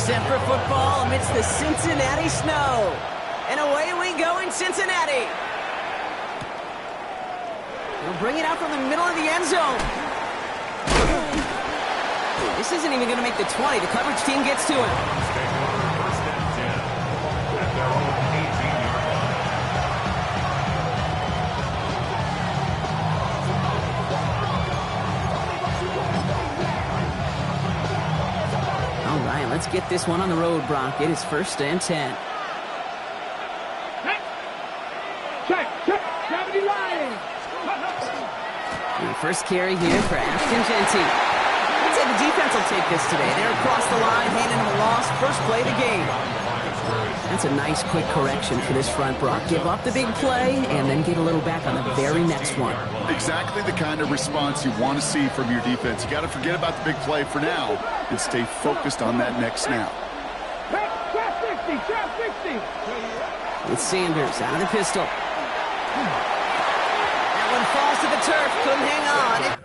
set for football amidst the Cincinnati snow. And away we go in Cincinnati. They'll bring it out from the middle of the end zone. This isn't even going to make the 20. The coverage team gets to him. All right, let's get this one on the road, Brock. It is 1st and 10. Check. 70 line. The first carry here for Ashton Genty. I'd say the defense will take this today. They're across the line, handing him a loss. First play of the game. That's a nice quick correction for this front, Brock. Give up the big play and then get a little back on the very next one. Exactly the kind of response you want to see from your defense. You got to forget about the big play for now and stay focused on that next snap. Trap 60. With Sanders out of the pistol. That one falls to the turf. Couldn't hang on.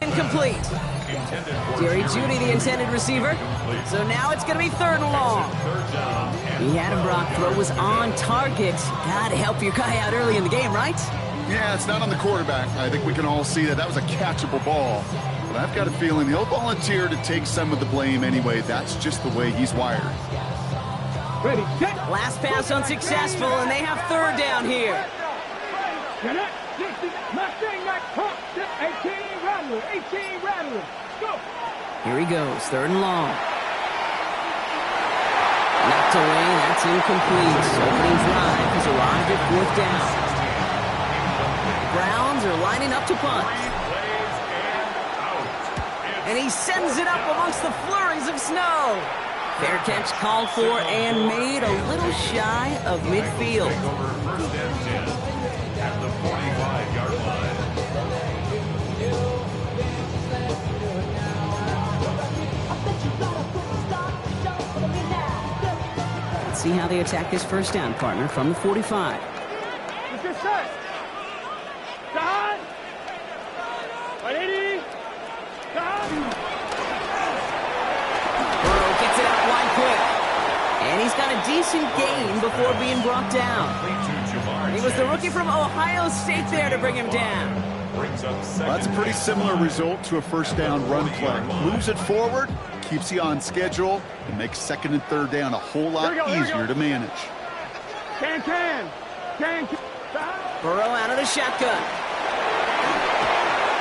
Incomplete. Jerry Jeudy, the intended receiver. So now it's going to be 3rd and long. He had him, Brock. Throw was on target. Got to help your guy out early in the game, right? Yeah, it's not on the quarterback. I think we can all see that that was a catchable ball. But I've got a feeling he'll volunteer to take some of the blame anyway. That's just the way he's wired. Ready, set. Last pass unsuccessful, and they have 3rd down here. 18 rattler. Go. Here he goes, 3rd and long. Knocked away, that's incomplete. Opening drive has arrived at 4th down. Browns are lining up to punt. And he sends it up amongst the flurries of snow. Fair catch called for and made a little shy of midfield. At the 45-yard line. Let's see how they attack this 1st down, partner, from the 45. It's your shot. Shot. 180. Shot. Burrow gets it out wide quick. And he's got a decent gain before being brought down. He was the rookie from Ohio State there to bring him down. Well, that's a pretty similar result to a 1st down run play. Moves it forward, keeps you on schedule, and makes 2nd and 3rd down a whole lot easier to manage. Can. Burrow out of the shotgun.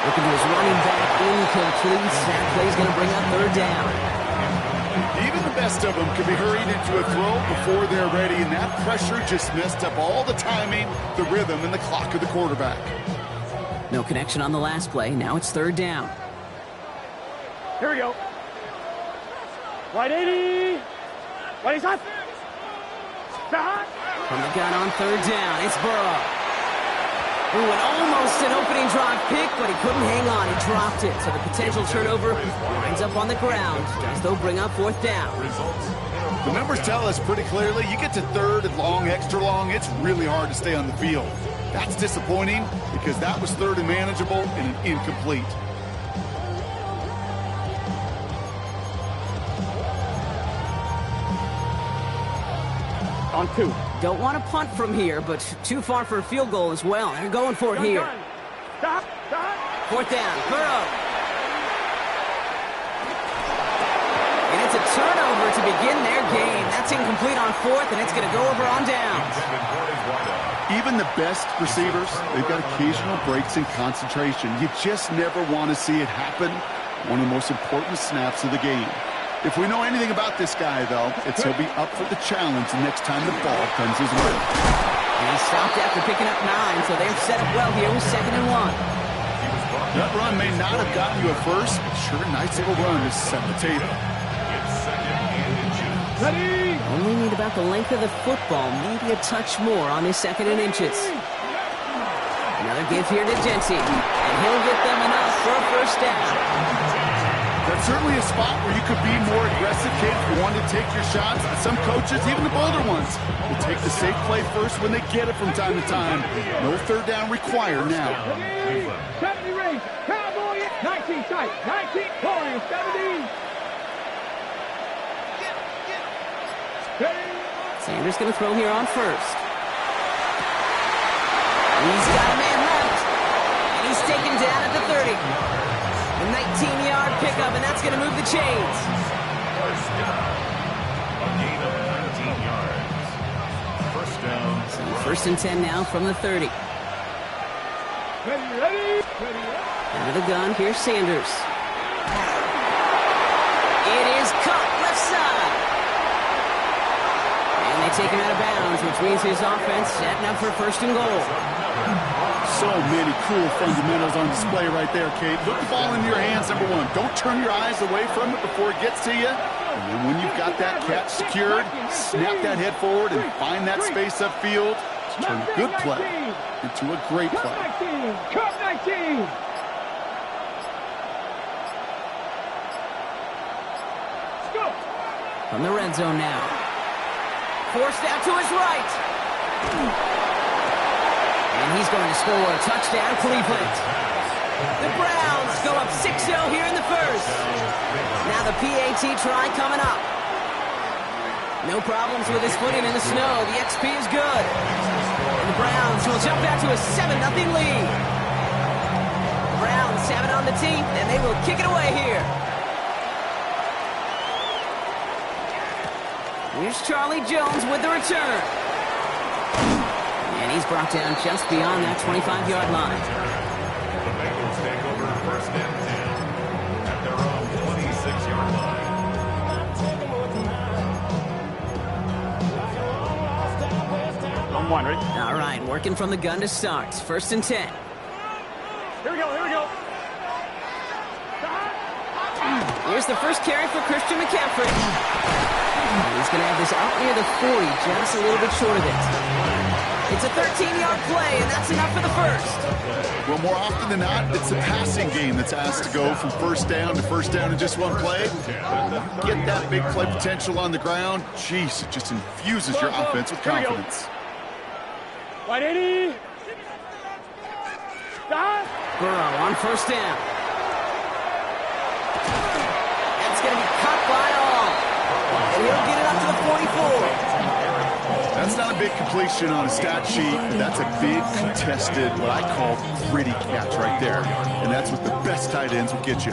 Looking to his running back, incomplete. That play's going to bring up 3rd down. Even the best of them can be hurried into a throw before they're ready, and that pressure just messed up all the timing, the rhythm, and the clock of the quarterback. No connection on the last play. Now it's 3rd down. Here we go. 180. 180 shot. Shot. From the gun on 3rd down, it's Burrow. Ooh, and almost an opening drive pick, but he couldn't hang on. He dropped it, so the potential turnover winds up on the ground as they'll bring up 4th down. The numbers tell us pretty clearly, you get to 3rd and long, extra long, it's really hard to stay on the field. That's disappointing because that was 3rd and manageable and an incomplete. On 2. Don't want to punt from here, but too far for a field goal as well. They're going for it here. Stop. 4th down, Burrow. And it's a turnover to begin their game. That's incomplete on fourth, and it's going to go over on downs. Even the best receivers, they've got occasional breaks in concentration. You just never want to see it happen. One of the most important snaps of the game. If we know anything about this guy, though, it's he'll be up for the challenge the next time the ball comes his way. And he stopped after picking up 9, so they're set up well here with 2nd and 1. That run may not have gotten you a first, but sure nice little run to set the table. Ready? Only need about the length of the football, maybe a touch more on his 2nd and inches. Another give here to Genty, and he'll get them enough for a first down. That's certainly a spot where you could be more aggressive, kid, if you want to take your shots. Some coaches, even the bolder ones, will take the safe play first when they get it from time to time. No third down required now. 70 range, cowboy, 19 tight, 19 pouring, 70. Sanders going to throw here on first. He's got a man left, and he's taken down at the 30. A 19-yard pickup, and that's going to move the chains. First down. A gain of 19 yards. First down. So 1st and 10 now from the 30. Ready? Out of the gun, here's Sanders. It is caught left side. And they take him out of bounds, which means his offense setting up for 1st and goal. So many cool fundamentals on display right there, Kate. Put the ball into your hands, number one. Don't turn your eyes away from it before it gets to you. And then when you've got that catch secured, snap that head forward and find that space upfield to turn a good play into a great play. Cup 19. Go. From the red zone now. Forced out to his right. And he's going to score. Touchdown, Cleveland. The Browns go up 6-0 here in the first. Now the PAT try coming up. No problems with his footing in the snow. The XP is good. And the Browns will jump out to a 7-0 lead. The Browns have it on the team, and they will kick it away here. Here's Charlie Jones with the return. And he's brought down just beyond that 25-yard line. The Bengals take over 1st and 10 at their own 26-yard line. On 1, ready? All right, working from the gun to start. 1st and 10. Here we go. Here's the first carry for Christian McCaffrey. He's going to have this out near the 40, just a little bit short of it. It's a 13-yard play, and that's enough for the first. Well, more often than not, it's a passing game that's asked to go from 1st down to 1st down in just one play. Get that big play potential on the ground. Jeez, it just infuses your offense with confidence. 180. Stop. Burrow on 1st down. That's going to be caught by all. And he'll get it up to the 44. That's not a big completion on a stat sheet. That's a big contested, what I call gritty catch right there. And that's what the best tight ends will get you.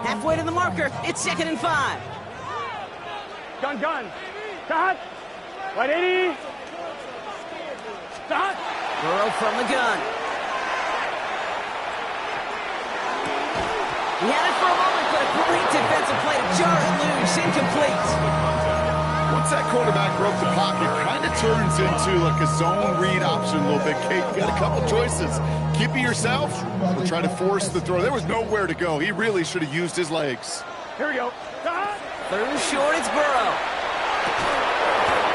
Halfway to the marker. It's 2nd and 5. Gun. Stop. 180. Stop. Burrow from the gun. He had it for a moment, but a great defensive play to jar it loose. Incomplete. Once that quarterback broke the pocket, kind of turns into like a zone read option a little bit, Kate. You got a couple choices. Keep it yourself or try to force the throw. There was nowhere to go. He really should have used his legs. Here we go. Stop. 3rd and short, it's Burrow.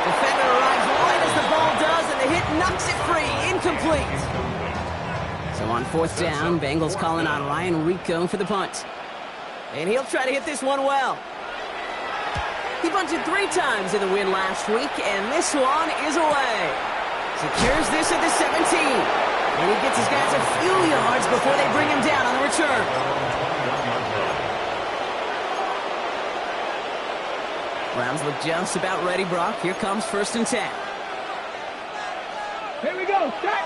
Defender arrives right as the ball does, and the hit knocks it free. Incomplete. So on 4th down, Bengals calling on Ryan Rico for the punt. And he'll try to hit this one well. He bunted 3 times in the win last week, and this one is away. Secures this at the 17. And he gets his guys a few yards before they bring him down on the return. Browns look just about ready, Brock. Here comes 1st and 10. Here we go. Set.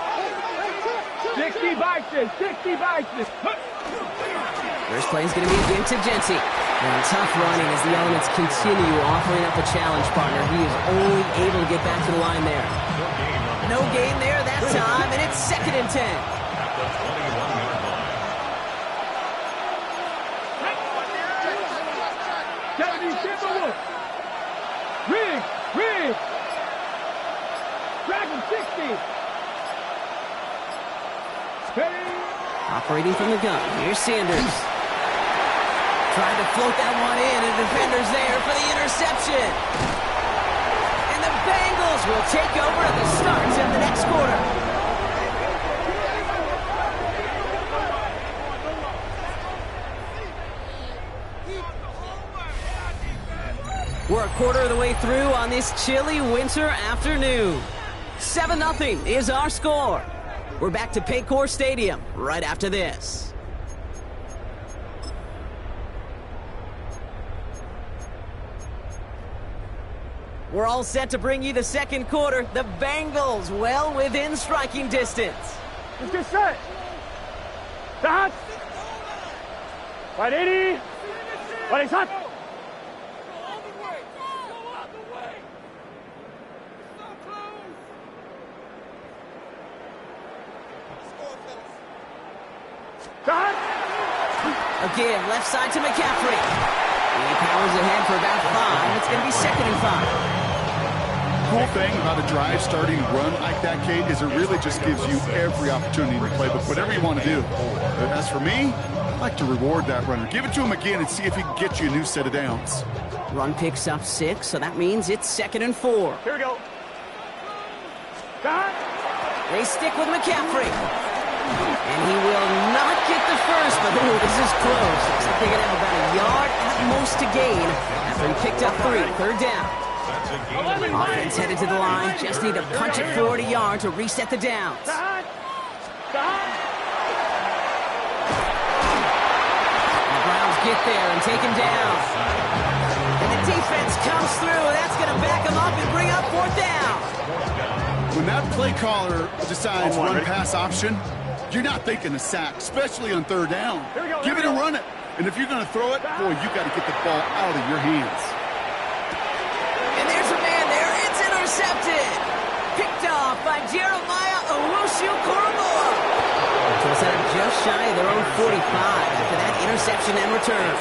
60 bites this. First play is going to be against Genti. And tough running as the elements continue offering up a challenge partner. He is only able to get back to the line there. No gain there that time, and it's 2nd and 10. At the 21-yard line. Riggs! Dragon 60! Operating from the gun, here's Sanders. Trying to float that one in, and defender's there for the interception. And the Bengals will take over at the start of the next quarter. We're a quarter of the way through on this chilly winter afternoon. 7-0 is our score. We're back to Paycor Stadium right after this. We're all set to bring you the second quarter. The Bengals well within striking distance. Let's get set. Start. Right 80. Right hot. Start. Again, left side to McCaffrey. He powers ahead for about 5. It's going to be 2nd and 5. Cool thing about a drive starting to run like that, Kate, is it really just gives you every opportunity to play with whatever you want to do. But as for me, I like to reward that runner. Give it to him again and see if he can get you a new set of downs. Run picks up 6, so that means it's 2nd and 4. Here we go. Start. They stick with McCaffrey. And he will not get the first, but this is close. Looks like they're going to have about a yard at most to gain after he picked up 3. 3rd down. Offense headed to the line. Just need to punch it 40 yards to reset the downs. Start. The Browns get there and take him down. And the defense comes through. That's going to back him up and bring up 4th down. When that play caller decides run-pass option, you're not thinking a sack, especially on 3rd down. Give it and run it. And if you're going to throw it, boy, you got to get the ball out of your hands. And there's a man there. It's intercepted. Picked off by Jeremiah Owusu-Koramoah. Goes out just shy of their own 45 after that interception and return.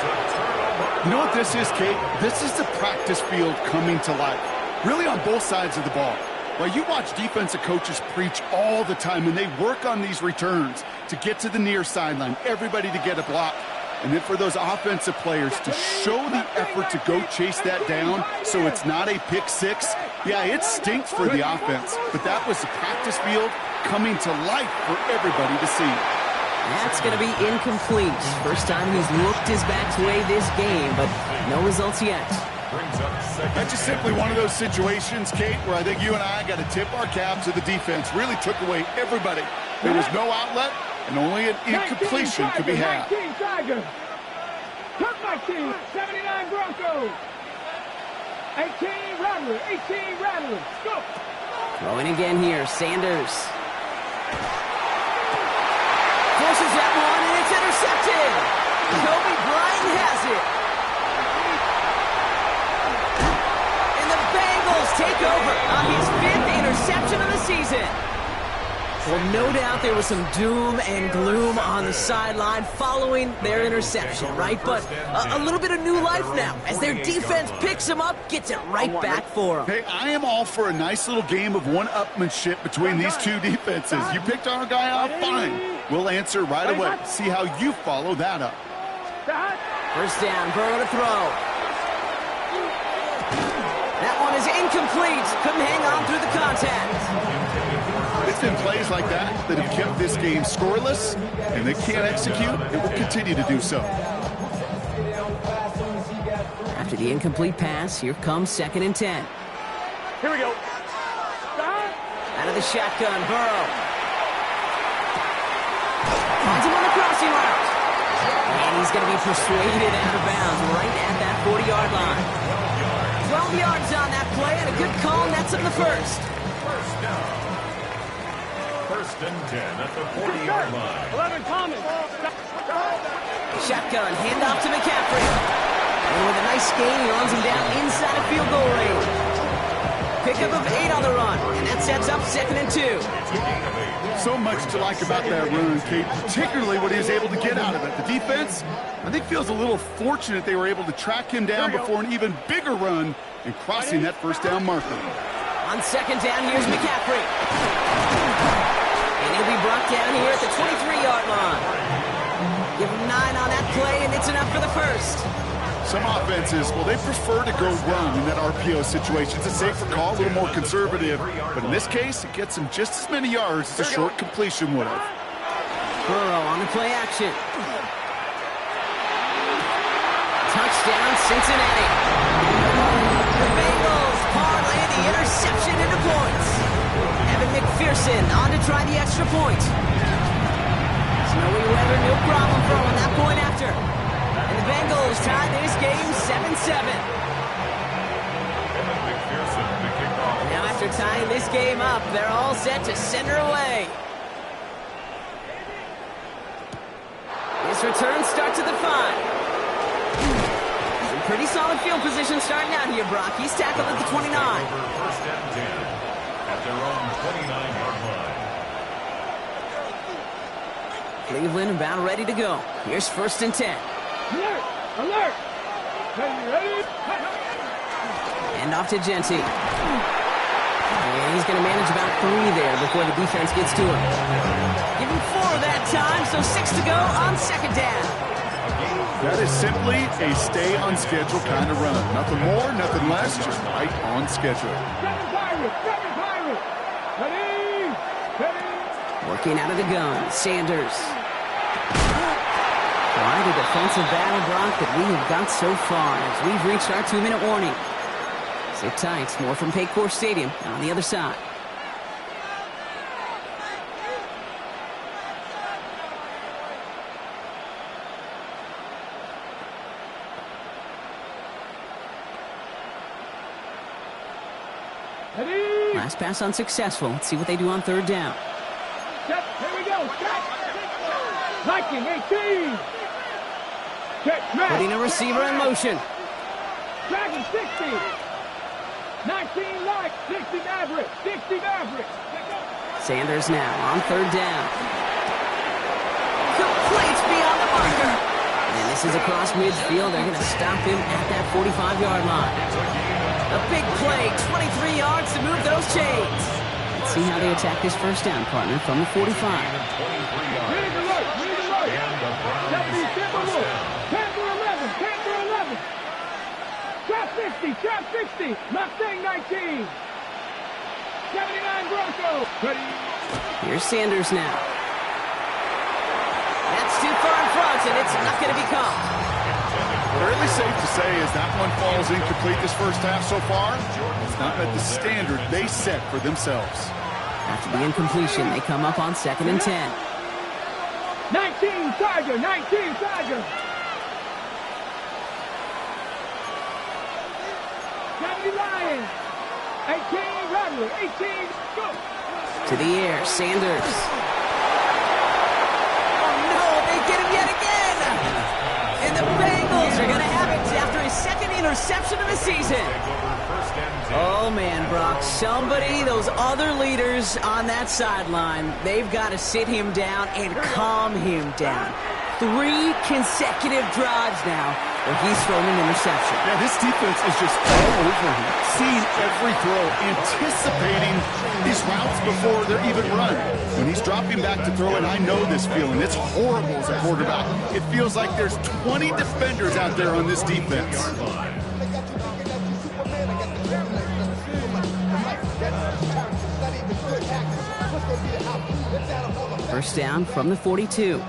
You know what this is, Kate? This is the practice field coming to life. Really on both sides of the ball. Well, you watch defensive coaches preach all the time, and they work on these returns to get to the near sideline, everybody to get a block. And then for those offensive players to show the effort to go chase that down so it's not a pick 6, yeah, it stinks for the offense. But that was the practice field coming to life for everybody to see. That's going to be incomplete. First time he's looked his back's way this game, but no results yet. That's just simply one of those situations, Kate, where I think you and I got to tip our cap to the defense. Really took away everybody. There was no outlet, and only an incompletion could be had. 19 Tigers. Cut 19, 79 Broncos. 18 Rattlers, 18 Rattlers. Go. Throwing again here, Sanders. Forces that one, and it's intercepted. Kobe Bryant has it. And the Bengals take over on his 5th interception of the season. Well, no doubt there was some doom and gloom on the sideline following their interception, right? But a little bit of new life now as their defense picks him up, gets it right back for him. Hey, I am all for a nice little game of one-upmanship between these two defenses. You picked our guy off, fine. We'll answer right away. See how you follow that up. First down, Burrow to throw. That one is incomplete. Couldn't hang on through the contact. It's been plays like that that have kept this game scoreless, and they can't execute. It will continue to do so. After the incomplete pass, here comes 2nd and 10. Here we go. Out of the shotgun, Burrow. Finds him on the crossing route. And he's going to be persuaded out of bounds right at that 40-yard line. 12 yards on that play, and a good call nets him the first. First down. 1st and 10 at the 40-yard line. 11 Thomas. Shotgun, handoff to McCaffrey. And with a nice gain, he runs him down inside of field goal range. Pickup of 8 on the run, and that sets up 2nd and 2. So much to like about that run, Kate, particularly what he was able to get out of it. The defense, I think, feels a little fortunate they were able to track him down before an even bigger run and crossing that first down marker. On 2nd down, here's McCaffrey. And he'll be brought down here at the 23-yard line. Give him 9 on that play, and it's enough for the first. Some offenses, well, they prefer to go run in that RPO situation. It's a safer call, a little more conservative. But in this case, it gets him just as many yards as a short completion would have. Burrow on the play action. Touchdown, Cincinnati. The Bengals parlay the interception into points. Evan McPherson on to try the extra point. Snowy weather, no problem for him on that point after. And the Bengals tie this game 7-7. Now after tying this game up, they're all set to send her away. This return starts at the 5. Some pretty solid field position starting out here, Brock. He's tackled at the 29. First and 10 at their own 29-yard line. Cleveland about ready to go. Here's 1st and 10. Alert! Alert! Ready? And off to Genty. And he's going to manage about 3 there before the defense gets to him. Give him 4 that time, so 6 to go on 2nd down. That is simply a stay-on-schedule kind of run. Nothing more, nothing less, just right on schedule. Seven Pirates! Ready? Ready? Working out of the gun, Sanders. Quite a defensive battle, Brock, that we have got so far as we've reached our 2-minute warning. Sit tight, more from Paycor Stadium on the other side. Ready? Last pass unsuccessful. Let's see what they do on 3rd down. Set. Here we go. Set. Viking 18. Check. Putting a receiver in motion. Dragon 60. 19 Light. 60 Maverick. 60 Maverick. Sanders now on 3rd down. Complete beyond the marker. And this is across midfield. They're going to stop him at that 45-yard line. A big play, 23 yards to move those chains. Let's see how they attack this 1st down, partner, from the 45. Read alert. 70 Timberwolves. 10 for 11. 10 for 11. Trap 60. Trap 60. Mustang 19. 79 Broncos. Ready? Here's Sanders now. That's too far in front, and it's not going to be caught. Fairly safe to say as that one falls incomplete this first half so far, it's not met the standard they set for themselves. After the incompletion, they come up on 2nd and 10. 19 Tiger. 19 Tiger. 70 Lions. 18 Rattler. 18 go. To the air, Sanders. Oh no, they get him yet again! And the Bengals are going to have it after his 2nd interception of the season. Oh man, Brock, somebody, those other leaders on that sideline, they've got to sit him down and calm him down. 3 consecutive drives now where he's thrown an interception. Yeah, this defense is just all over him, seeing every throw, anticipating these routes before they're even run. When he's dropping back to throw it, I know this feeling. It's horrible as a quarterback. It feels like there's 20 defenders out there on this defense. First down from the 42.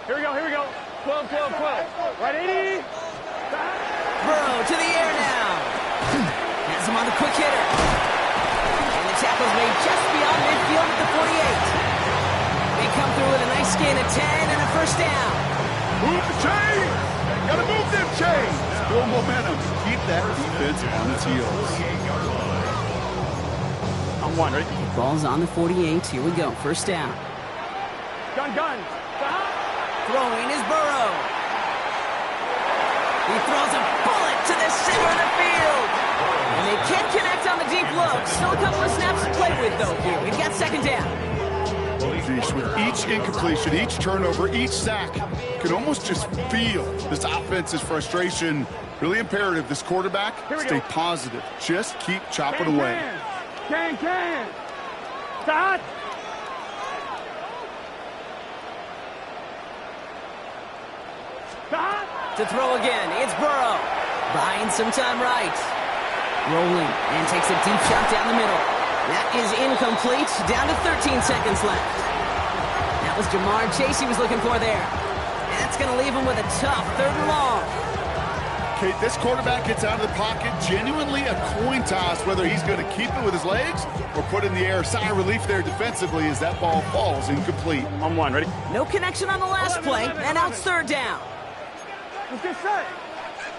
Here we go. 12, 12, 12. Ready? Burrow to the air now. Has him on the quick hitter. And the tackle's made just beyond midfield at the 48. They come through with a nice gain of 10 and a first down. Move the chains! Gotta move them chains! Build momentum. Keep that defense on its heels. On 1, ready? Ball's on the 48. Here we go. First down. Gun. Throwing is Burrow. He throws a bullet to the center of the field. And they can't connect on the deep look. Still a couple of snaps to play with, though, here. We've got second down. Geez, with each incompletion, each turnover, each sack, you can almost just feel this offense's frustration. Really imperative, this quarterback, stay positive. Just keep chopping away. Can. Start. To throw again, it's Burrow. Buying some time right. Rolling, and takes a deep shot down the middle. That is incomplete. Down to 13 seconds left. That was Jamar Chase he was looking for there. And that's going to leave him with a tough 3rd and long. Kate, this quarterback gets out of the pocket, genuinely a coin toss, whether he's going to keep it with his legs or put it in the air. Sigh of relief there defensively as that ball falls incomplete. On one, ready? No connection on the last play, and now it's 3rd down. Let's get set.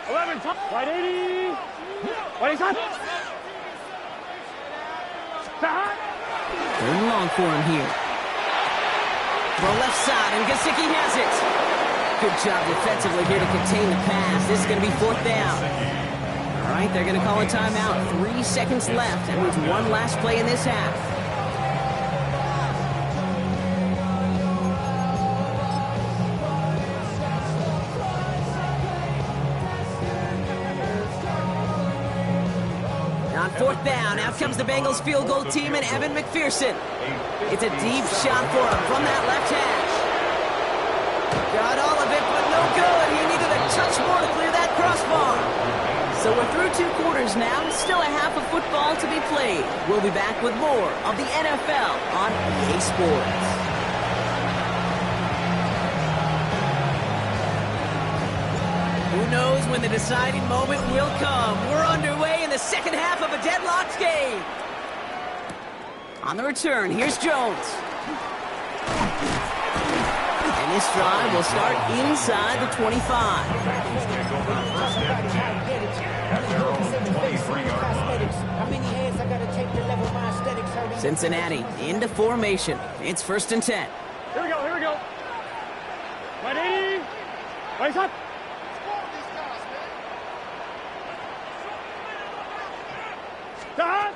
11, top. Right 80. Right side. Start. 3rd and long for him here. Throw left side, and Gesicki has it. Good job defensively here to contain the pass. This is going to be 4th down. All right, they're going to call a timeout. 3 seconds left, and with one last play in this half. On 4th down, out comes the Bengals field goal team and Evan McPherson. It's a deep shot for him from that left hash. Got all of it, but no good. He needed a touch more to clear that crossbar. So we're through 2 quarters now. Still a half of football to be played. We'll be back with more of the NFL on EA Sports. Who knows when the deciding moment will come? We're underway in the second half of a deadlocked game. On the return, here's Jones. And this drive will start inside the 25. Cincinnati into formation. It's 1st and 10. Here we go. Right 80. Right up. Start.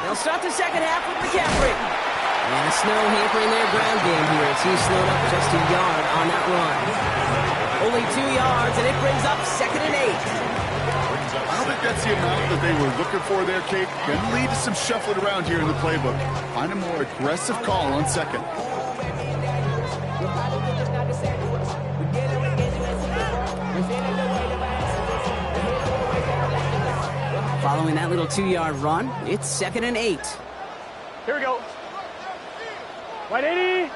They'll start the second half with McCaffrey. And the snow hampering their ground game here as he slowed up just a yard on that run. Only 2 yards, and it brings up 2nd and 8. I don't think that's the amount that they were looking for there, Kate. Going to lead to some shuffling around here in the playbook. Find a more aggressive call on 2nd. Following that little 2-yard run, it's 2nd and 8. Here we go. Right 80.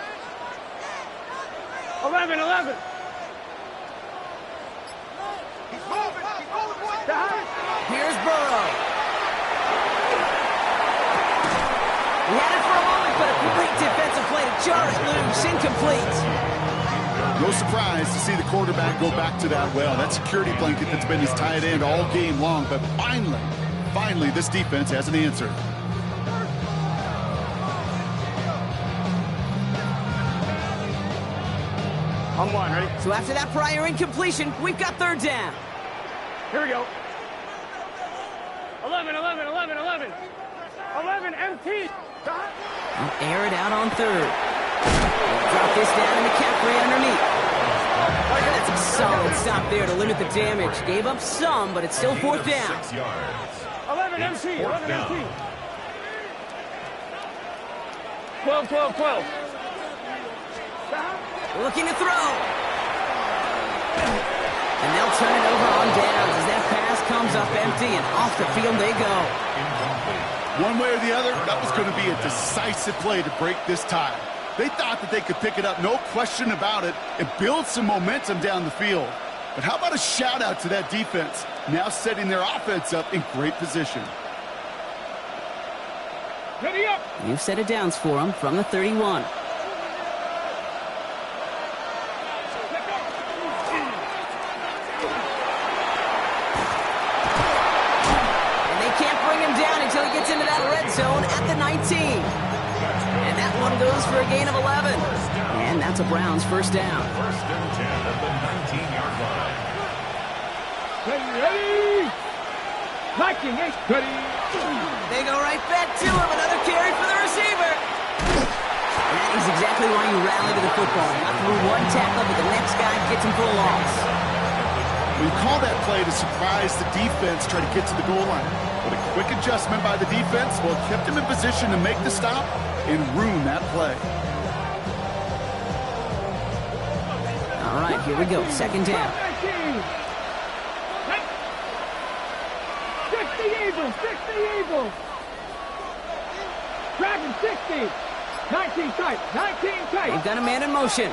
11. Here's Burrow. He had it for a moment, but a great defensive play to jar it loose. Incomplete. No surprise to see the quarterback go back to that well. That security blanket that's been his tight end all game long. But finally, this defense has an answer. On one, ready? So after that prior incompletion, we've got 3rd down. Here we go. 11. 11 empty. They'll air it out on 3rd. Drop this down to McCaffrey underneath. That's a solid stop there to limit the damage. Gave up some, but it's still 4th down. 6 yards. 11 It's empty. 4th 11 down. empty. 12. Looking to throw. And they'll turn it over on downs as that pass comes up empty, and off the field they go. One way or the other, that was going to be a decisive play to break this tie. They thought that they could pick it up, no question about it, and build some momentum down the field. But how about a shout-out to that defense, now setting their offense up in great position. Ready up. New set of downs for them from the 31. And they can't bring him down until he gets into that red zone at the 19. And that one goes for a gain of 11. And that's a Browns first down. First and 10 at the 19-yard line. Ready? 19, ready. They go right back to him. Another carry for the receiver. That is exactly why you rally to the football. Not through one tackle, but the next guy gets him for a loss. We call that play to surprise the defense, try to get to the goal line. But a quick adjustment by the defense, well, kept him in position to make the stop and ruin that play. All right, here we go. Second down. 60 Eagles, 60 Eagles. Dragon 60. 19 tight, 19 tight. They've got a man in motion.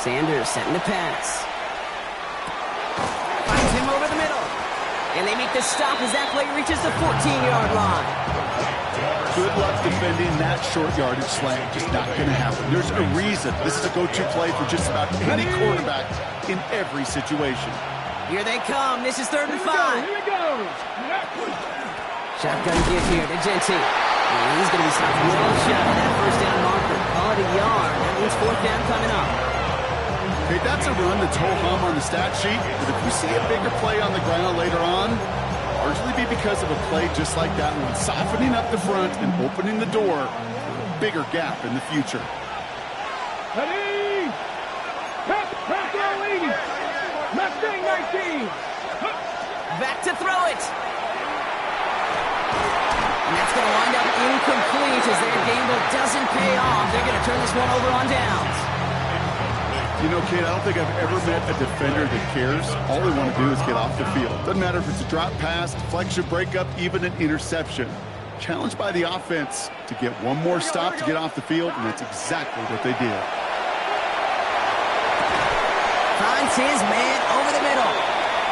Sanders setting the pass. Finds him over the middle. And they make the stop as that play reaches the 14-yard line. Good luck defending that short yardage slant. Just not going to happen. There's a reason this is a go-to play for just about any quarterback in every situation. Here they come. This is 3rd and 5. Here we go. Shotgun give here to Genty. And he's going to be stopped well shot of that first down marker. Call it a yard. That means 4th down coming up. Okay, that's a run that's ho-hum on the stat sheet. But if we see a bigger play on the ground later on, largely be because of a play just like that one, softening up the front and opening the door for a bigger gap in the future. Ready? Back to our lead. Mustang 19. Back to throw it. And that's going to wind up incomplete as their gamble doesn't pay off. They're going to turn this one over on downs. You know, Kate, I don't think I've ever met a defender that cares. All they want to do is get off the field. Doesn't matter if it's a drop pass, deflection, breakup, even an interception. Challenged by the offense to get one more stop to get off the field, and that's exactly what they did. Finds his man over the middle.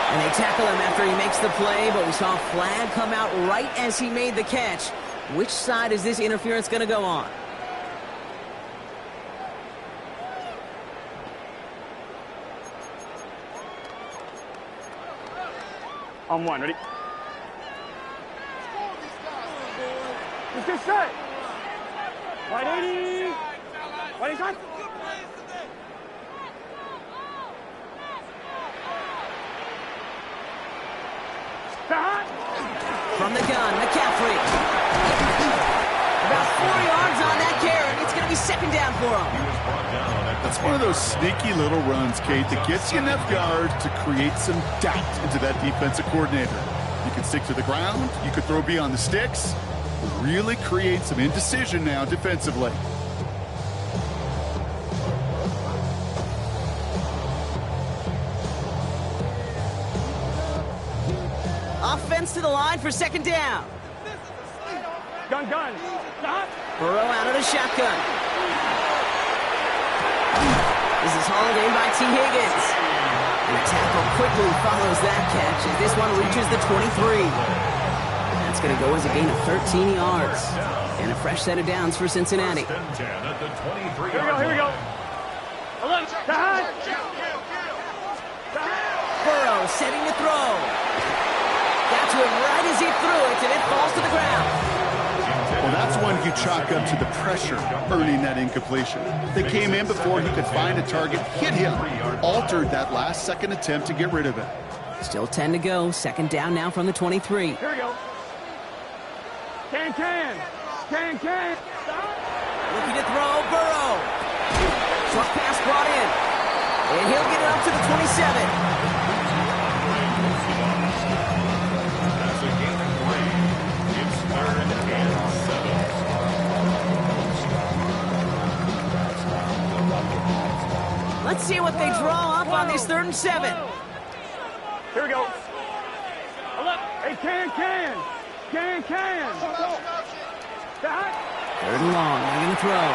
And they tackle him after he makes the play, but we saw a flag come out right as he made the catch. Which side is this interference going to go on? On one, ready? Let's get set. Wide 80. Wide 85. From the gun, McCaffrey. About 4 yards on that carry. It's going to be 2nd down for him. That's one of those sneaky little runs, Kate, that gets you enough yards to create some doubt into that defensive coordinator. You can stick to the ground. You could throw beyond the sticks. Really create some indecision now defensively. Offense to the line for 2nd down. Gun. Stop. Burrow out of the shotgun. This is hauled in by T. Higgins. And the tackle quickly follows that catch as this one reaches the 23. That's going to go as a gain of 13 yards. And a fresh set of downs for Cincinnati. Here we go. 11. Burrow setting to throw. Got to him right as he threw it, and it falls to the ground. Well, that's one you chalk up to the pressure earning that incompletion. They came in before he could find a target, hit him, altered that last-second attempt to get rid of it. Still 10 to go. 2nd down now from the 23. Here we go. Can. Stop. Looking to throw, Burrow. Short pass brought in. And he'll get it up to the 27. Let's see what they draw up on this 3rd and 7. Here we go. Hey, can. Stop. 3rd and long. They're going to throw.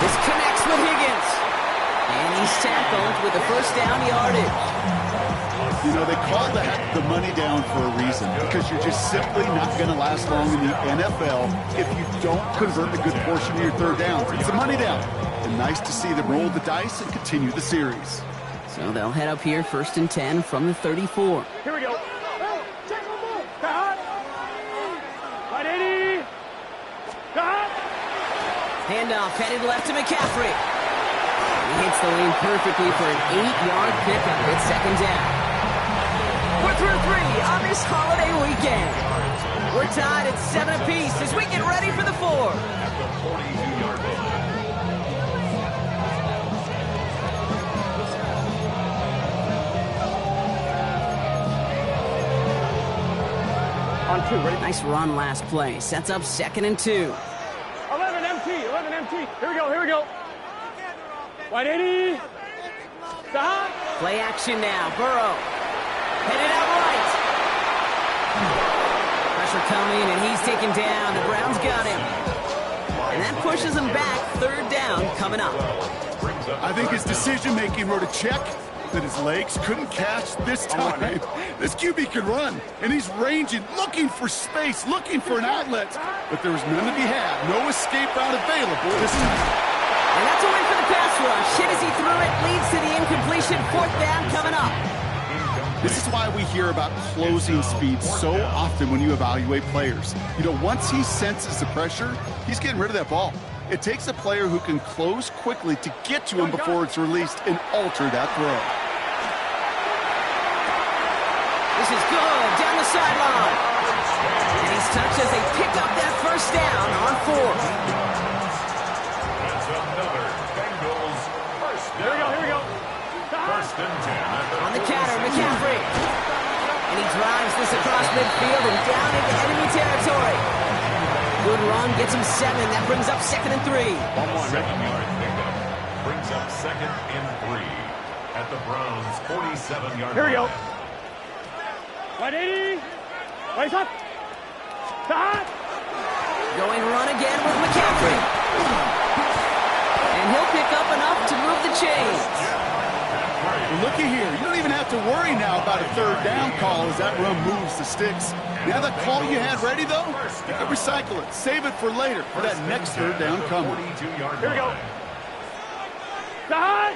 This connects with Higgins. And he's tackled with the first down yardage. You know, they call that the money down for a reason, because you're just simply not going to last long in the NFL if you don't convert a good portion of your 3rd downs. It's a money down. And nice to see them roll the dice and continue the series. So they'll head up here 1st and 10 from the 34. Here we go. Right 80. Stop. Handoff headed left to McCaffrey. He hits the lane perfectly for an 8-yard pickup. It's second down. We're through 3 on this holiday weekend. We're tied at 7 apiece as we get ready for the 4. At the 42-yard line. On 2, ready? Nice run last play. Sets up 2nd and 2. 11 MT. Here we go. Wide 80. Stop. Play action now. Burrow. Headed out right. Pressure coming, and he's taken down. The Browns got him. And that pushes him back. 3rd down coming up. I think his decision-making wrote a check that his legs couldn't catch this time. This QB could run, and he's ranging, looking for space, looking for an outlet. But there was none to be had. No escape route available this time. And that's a win for the pass rush. Hit as he threw it. Leads to the incompletion. 4th down coming up. This is why we hear about closing speed so often when you evaluate players. You know, once he senses the pressure, he's getting rid of that ball. It takes a player who can close quickly to get to him before it's released and alter that throw. This is good. Down the sideline. And he's touched as they pick up that 1st down on 4th. That's another Bengals first down. Here we go. 1st and 10. On the counter, McCaffrey. And he drives this across midfield and down into enemy territory. Good run, gets him 7. That brings up 2nd and 3. 7-yard pickup brings up 2nd and 3 at the Browns' 47-yard line. Here we go. Wide 80. Race up. Stop. Going run again with McCaffrey. And he'll pick up enough to move the chains. Looky here. You don't even have to worry now about a 3rd down call as that run moves the sticks. Now that call you had ready, though, you can recycle it. Save it for later for that next 3rd down coming. 42-yard Here we go. Stop.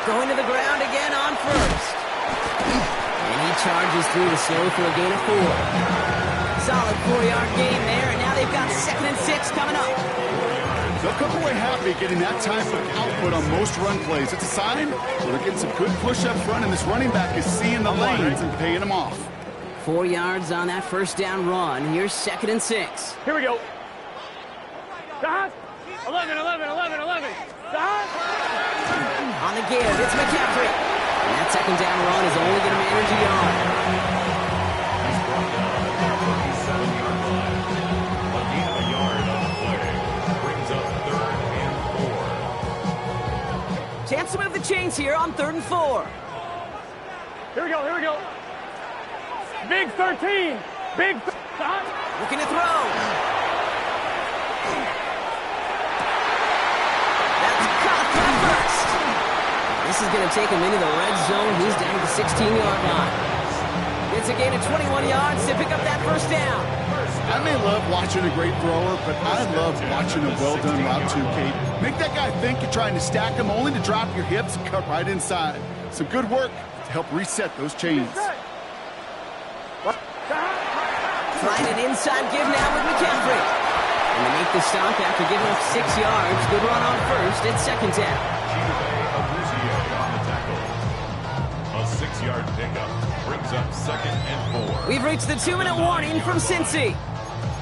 Going to the ground again on 1st. And he charges through the slow for a gain of 4. Solid 4-yard gain there, and now they've got 2nd and 6 coming up. They'll come away happy getting that type of output on most run plays. It's a sign they're getting some good push up front, and this running back is seeing the lanes and paying them off. 4 yards on that 1st down run. Here's 2nd and 6. Here we go. Stop. 11. Stop. On the give, it's McCaffrey. And that 2nd down run is only going to manage a yard. He's brought down at the 37-yard line. A gain of a yard on the play brings up 3rd and 4. Chance to move the chains here on 3rd and 4. Here we go. Big 13. Stop. Looking to throw. That's caught by first. This is going to take him into the red zone. He's down to the 16-yard line. It's a gain of 21 yards to pick up that 1st down. I may love watching a great thrower, but I love watching a well-done route too, Kate. Make that guy think you're trying to stack him, only to drop your hips and cut right inside. Some good work to help reset those chains. Trying an inside give now with McCaffrey. And they make the stop after giving up 6 yards. Good run on 1st. It's 2nd down. On the tackle. A 6-yard pickup brings up 2nd and 4. We've reached the 2-minute warning from Cincy.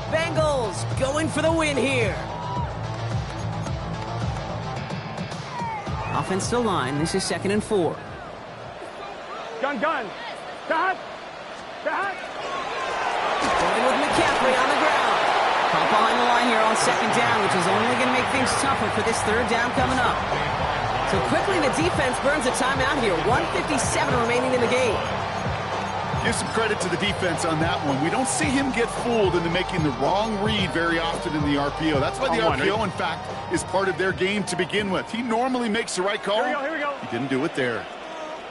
Bengals going for the win here. Offensive line. This is 2nd and 4. Gun. Stop. Going with McCaffrey on the ground. Caught behind the line here on 2nd down, which is only going to make things tougher for this 3rd down coming up. So quickly the defense burns a timeout here. 1:57 remaining in the game. Give some credit to the defense on that one. We don't see him get fooled into making the wrong read very often in the RPO. That's why the RPO, in fact, is part of their game to begin with. He normally makes the right call. Here we go. He didn't do it there.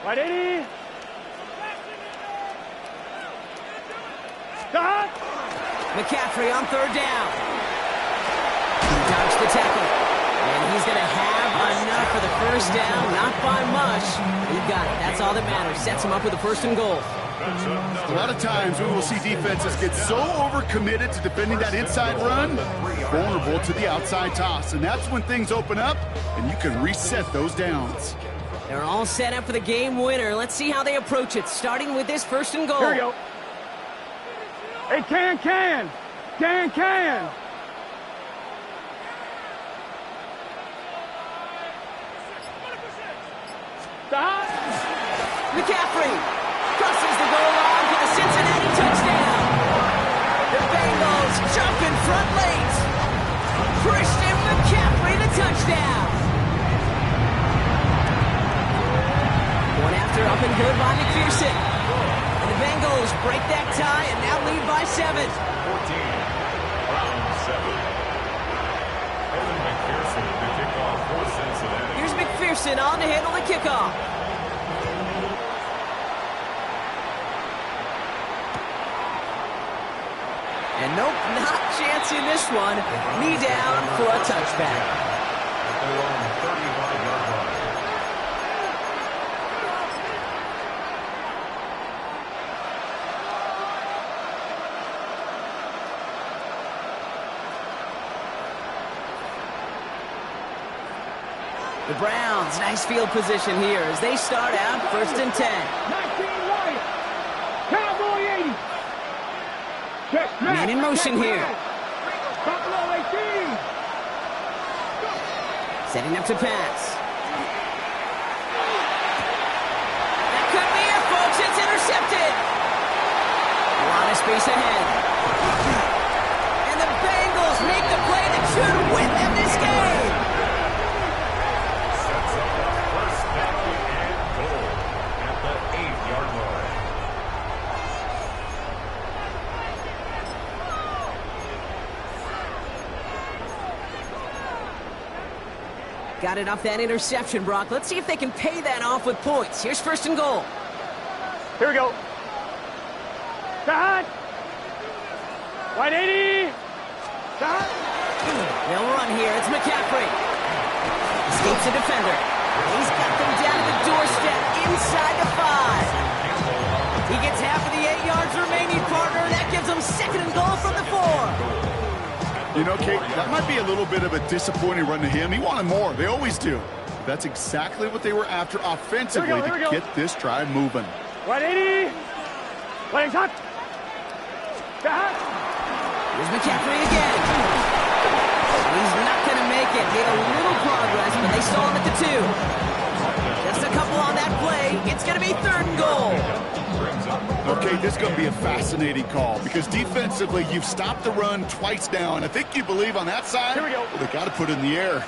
Wide 80. Stop. McCaffrey on 3rd down. He dodged the tackle. And he's going to have Enough for the first down, not by much. He got it. That's all that matters. Sets him up with a first and goal. A lot of times we will see defenses get so overcommitted to defending that inside run, vulnerable to the outside toss. And that's when things open up and you can reset those downs. They're all set up for the game winner. Let's see how they approach it, starting with this first and goal. Here we go. Hey, can. Stop. McCaffrey crosses the goal line for the Cincinnati touchdown. The Bengals jump in front late. Christian McCaffrey, the touchdown. One after, up and good by McPherson. And the Bengals break that tie and now lead by 7. 14, Browns 7. Evan McPherson, the kickoff for Cincinnati. Here's McPherson on to handle the kickoff. And nope, not chancing this one. Knee down for a touchback. At their own 35-yard line. The Browns, nice field position here as they start out 1st and 10. 19 Lions. Cowboy 80. Check. Man in motion here. Buffalo 18. Setting up to pass. That could be it, folks. It's intercepted. A lot of space ahead. And the Bengals make the play that should win them this game. Sets up a first down and goal at the 8-yard line. Got it off that interception, Brock. Let's see if they can pay that off with points. Here's 1st and goal. Here we go. Shot. White 80. Shot. They'll run here. It's McCaffrey. Escapes the defender. He's got them down to the doorstep inside the 5. He gets half of the 8 yards remaining, partner. That gives them 2nd and goal from the 4. You know, Kate, that might be a little bit of a disappointing run to him. He wanted more. They always do. That's exactly what they were after offensively to get this drive moving. 180. Playing shot. Shot. Here's McCaffrey again. He's not going to make it. Made a little progress, but they saw him at the 2. Just a couple on that play. It's going to be 3rd and goal. Okay, this is going to be a fascinating call because defensively, you've stopped the run twice now, and I think you believe on that side, Here we go. well, they got to put it in the air.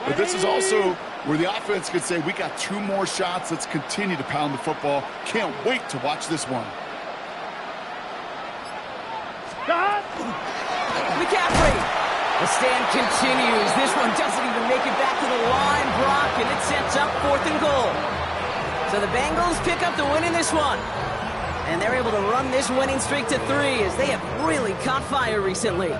But this is also where the offense could say, we got 2 more shots. Let's continue to pound the football. Can't wait to watch this one. Shot. McCaffrey. The stand continues. This one doesn't even make it back to the line, Brock, and it sets up 4th and goal. So the Bengals pick up the win in this one. And they're able to run this winning streak to 3 as they have really caught fire recently.